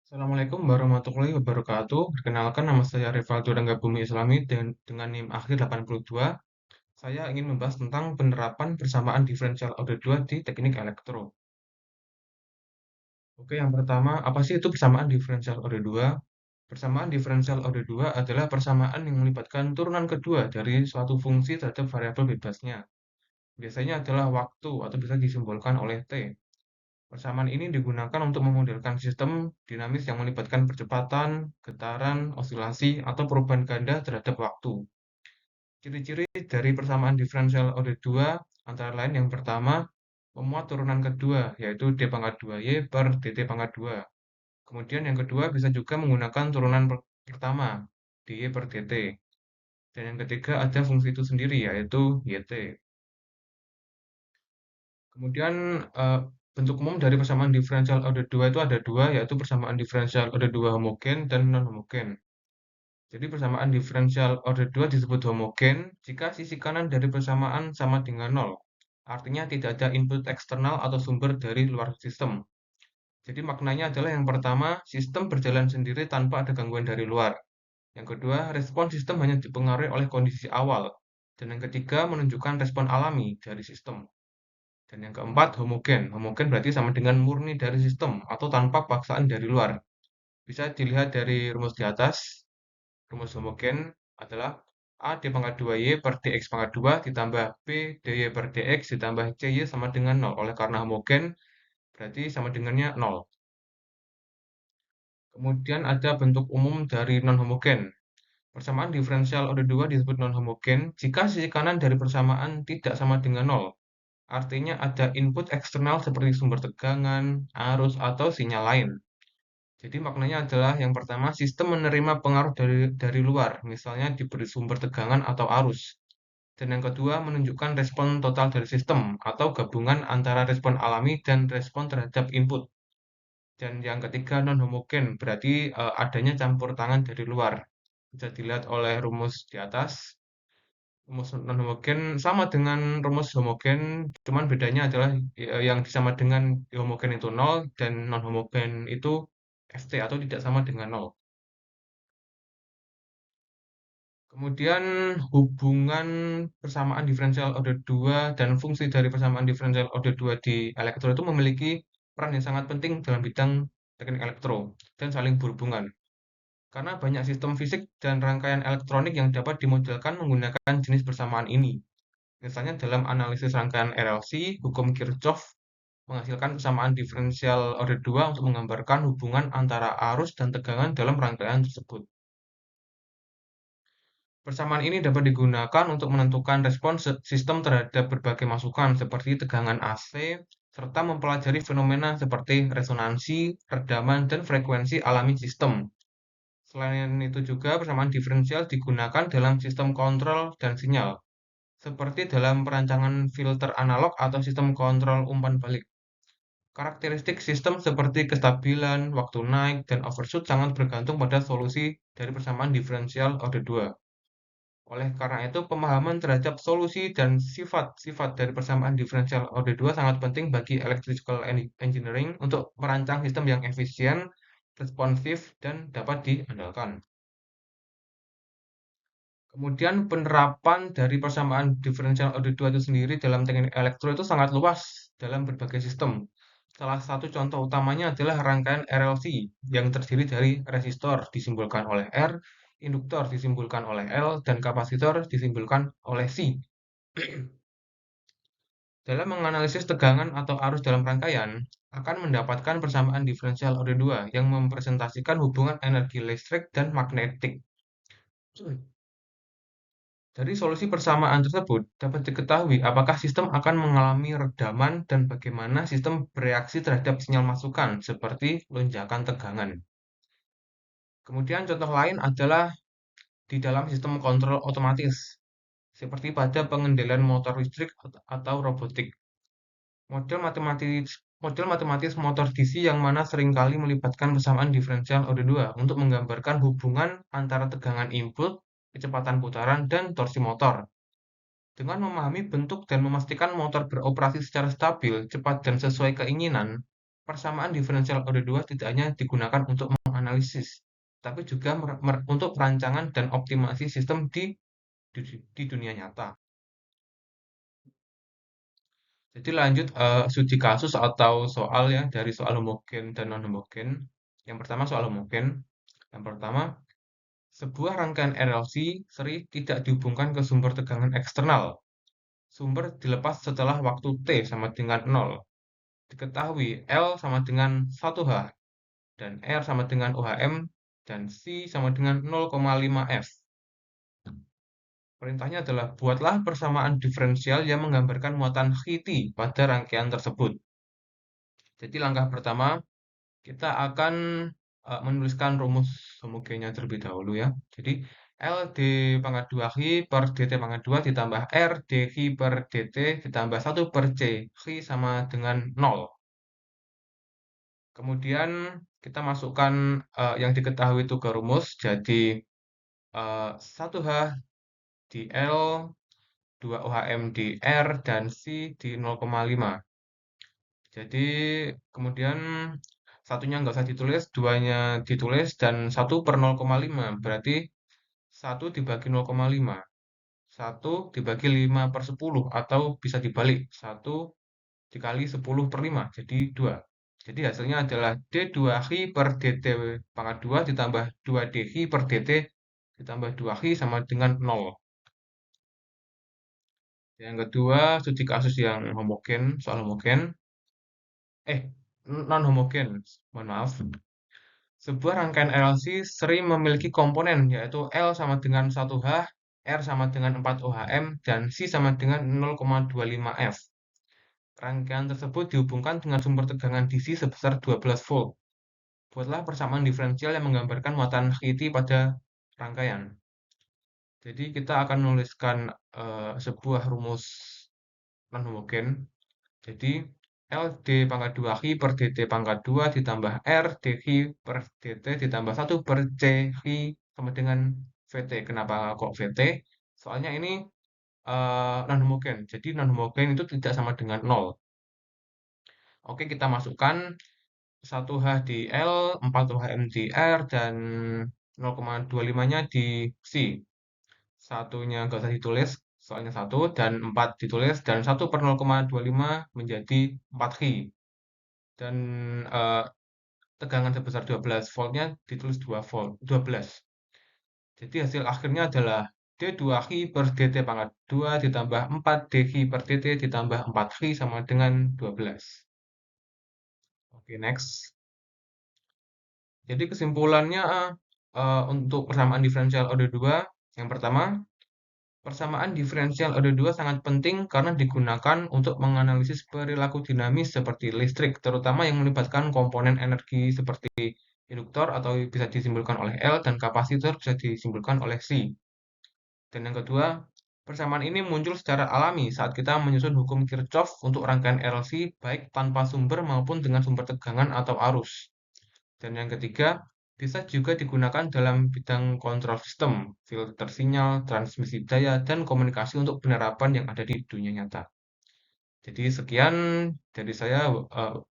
Assalamualaikum warahmatullahi wabarakatuh. Perkenalkan nama saya Rivaldo Ranggabumi Islami dengan NIM akhir 82. Saya ingin membahas tentang penerapan persamaan diferensial order 2 di teknik elektro. Oke, yang pertama, apa sih itu persamaan diferensial order 2? Persamaan diferensial order 2 adalah persamaan yang melibatkan turunan kedua dari suatu fungsi terhadap variabel bebasnya. Biasanya adalah waktu atau bisa disimbolkan oleh T. Persamaan ini digunakan untuk memodelkan sistem dinamis yang melibatkan percepatan, getaran, osilasi, atau perubahan ganda terhadap waktu. Ciri-ciri dari persamaan diferensial order 2 antara lain yang pertama, memuat turunan kedua, yaitu d pangkat 2y per dt pangkat 2. Kemudian yang kedua bisa juga menggunakan turunan pertama, dy per dt. Dan yang ketiga ada fungsi itu sendiri, yaitu yt. Kemudian bentuk umum dari persamaan diferensial order 2 itu ada dua, yaitu persamaan diferensial order 2 homogen dan non-homogen. Jadi persamaan diferensial order 2 disebut homogen jika sisi kanan dari persamaan sama dengan nol. Artinya tidak ada input eksternal atau sumber dari luar sistem. Jadi maknanya adalah yang pertama, sistem berjalan sendiri tanpa ada gangguan dari luar. Yang kedua, respon sistem hanya dipengaruhi oleh kondisi awal. Dan yang ketiga, menunjukkan respon alami dari sistem. Dan yang keempat, homogen. Homogen berarti sama dengan murni dari sistem atau tanpa paksaan dari luar. Bisa dilihat dari rumus di atas. Rumus homogen adalah A d pangkat 2y per dx pangkat 2 ditambah B dy per dx ditambah cy sama dengan 0. Oleh karena homogen, berarti sama dengannya 0. Kemudian ada bentuk umum dari non-homogen. Persamaan diferensial order 2 disebut non-homogen jika sisi kanan dari persamaan tidak sama dengan 0. Artinya ada input eksternal seperti sumber tegangan, arus, atau sinyal lain. Jadi maknanya adalah yang pertama sistem menerima pengaruh dari luar, misalnya diberi sumber tegangan atau arus. Dan yang kedua menunjukkan respon total dari sistem atau gabungan antara respon alami dan respon terhadap input. Dan yang ketiga non-homogen berarti adanya campur tangan dari luar. Bisa dilihat oleh rumus di atas. Rumus non-homogen sama dengan rumus homogen, cuman bedanya adalah yang disama dengan homogen itu nol dan non-homogen itu St atau tidak sama dengan nol. Kemudian hubungan persamaan diferensial order 2 dan fungsi dari persamaan diferensial order 2 di elektro itu memiliki peran yang sangat penting dalam bidang teknik elektro dan saling berhubungan. Karena banyak sistem fisik dan rangkaian elektronik yang dapat dimodelkan menggunakan jenis persamaan ini. Misalnya dalam analisis rangkaian RLC, hukum Kirchhoff menghasilkan persamaan diferensial order 2 untuk menggambarkan hubungan antara arus dan tegangan dalam rangkaian tersebut. Persamaan ini dapat digunakan untuk menentukan respons sistem terhadap berbagai masukan seperti tegangan AC, serta mempelajari fenomena seperti resonansi, redaman, dan frekuensi alami sistem. Selain itu juga persamaan diferensial digunakan dalam sistem kontrol dan sinyal, seperti dalam perancangan filter analog atau sistem kontrol umpan balik. Karakteristik sistem seperti kestabilan, waktu naik, dan overshoot sangat bergantung pada solusi dari persamaan diferensial order 2. Oleh karena itu, pemahaman terhadap solusi dan sifat-sifat dari persamaan diferensial order 2 sangat penting bagi electrical engineering untuk merancang sistem yang efisien, responsif, dan dapat diandalkan. Kemudian penerapan dari persamaan diferensial order 2 itu sendiri dalam teknik elektro itu sangat luas dalam berbagai sistem. Salah satu contoh utamanya adalah rangkaian RLC yang terdiri dari resistor disimbolkan oleh R, induktor disimbolkan oleh L, dan kapasitor disimbolkan oleh C. Dalam menganalisis tegangan atau arus dalam rangkaian, akan mendapatkan persamaan diferensial order 2 yang mempresentasikan hubungan energi listrik dan magnetik. Dari solusi persamaan tersebut, dapat diketahui apakah sistem akan mengalami redaman dan bagaimana sistem bereaksi terhadap sinyal masukan, seperti lonjakan tegangan. Kemudian contoh lain adalah di dalam sistem kontrol otomatis, seperti pada pengendalian motor listrik atau robotik. Model matematis motor DC yang mana seringkali melibatkan persamaan diferensial order 2 untuk menggambarkan hubungan antara tegangan input, kecepatan putaran, dan torsi motor. Dengan memahami bentuk dan memastikan motor beroperasi secara stabil, cepat, dan sesuai keinginan, persamaan diferensial order 2 tidak hanya digunakan untuk menganalisis, tapi juga untuk perancangan dan optimasi sistem di dunia nyata. Jadi lanjut studi kasus atau soal ya dari soal homogen dan non homogen. Yang pertama soal homogen. Yang pertama, sebuah rangkaian RLC seri tidak dihubungkan ke sumber tegangan eksternal. Sumber dilepas setelah waktu T sama dengan 0. Diketahui L sama dengan 1H dan R sama dengan OHM dan C sama dengan 0,5 F. Perintahnya adalah buatlah persamaan diferensial yang menggambarkan muatan Hiti pada rangkaian tersebut. Jadi langkah pertama, kita akan menuliskan rumus homogennya terlebih dahulu ya. Jadi L d pangkat 2 Hi per dt pangkat 2 ditambah R d Hi per dt ditambah 1 per C. Hi sama dengan 0. Kemudian kita masukkan yang diketahui itu ke rumus. Jadi 1H di L, 2 OHM di R, dan C di 0,5. Jadi kemudian satunya nggak usah ditulis, duanya ditulis, dan 1/0,5. Berarti 1 dibagi 0,5. 1 dibagi 5 per 10. Atau bisa dibalik, 1 dikali 10 per 5. Jadi 2. Jadi hasilnya adalah D2Hi per dt pangkat 2 ditambah 2dhi per dt ditambah 2hi sama dengan 0. Yang kedua, studi kasus yang homogen, soal homogen. Non homogen, mohon maaf. Sebuah rangkaian RLC sering memiliki komponen yaitu L sama dengan 1H, R sama dengan 4 OHM, dan C sama dengan 0,25 F. Rangkaian tersebut dihubungkan dengan sumber tegangan DC sebesar 12 volt. Buatlah persamaan diferensial yang menggambarkan muatan Hiti pada rangkaian. Jadi kita akan menuliskan sebuah rumus non homogen. Jadi L d pangkat 2 Hi per dt pangkat 2 ditambah R d Hi per dt ditambah 1 per C Hi sama dengan VT. Kenapa kok VT? Soalnya ini non homogen. Jadi non homogen itu tidak sama dengan 0. Oke, kita masukkan 1H di L, 4 OHM di R, dan 0,25-nya di C. Satunya nggak usah ditulis, soalnya 1, dan 4 ditulis, dan 1/0,25 menjadi 4 Hi. Dan eh, tegangan sebesar 12 voltnya ditulis 2 volt, 12. Jadi hasil akhirnya adalah D2Hi per dt pangkat 2 ditambah 4 dhi per dt ditambah 4 Hi sama dengan 12. Oke, next. Jadi kesimpulannya untuk persamaan diferensial order 2, yang pertama, persamaan diferensial order 2 sangat penting karena digunakan untuk menganalisis perilaku dinamis seperti listrik, terutama yang melibatkan komponen energi seperti induktor atau bisa disimpulkan oleh L dan kapasitor bisa disimpulkan oleh C. Dan yang kedua, persamaan ini muncul secara alami saat kita menyusun hukum Kirchhoff untuk rangkaian RLC baik tanpa sumber maupun dengan sumber tegangan atau arus. Dan yang ketiga, bisa juga digunakan dalam bidang kontrol sistem, filter sinyal, transmisi daya, dan komunikasi untuk penerapan yang ada di dunia nyata. Jadi sekian dari saya,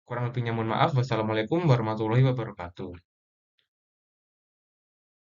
kurang lebihnya mohon maaf. Wassalamualaikum warahmatullahi wabarakatuh.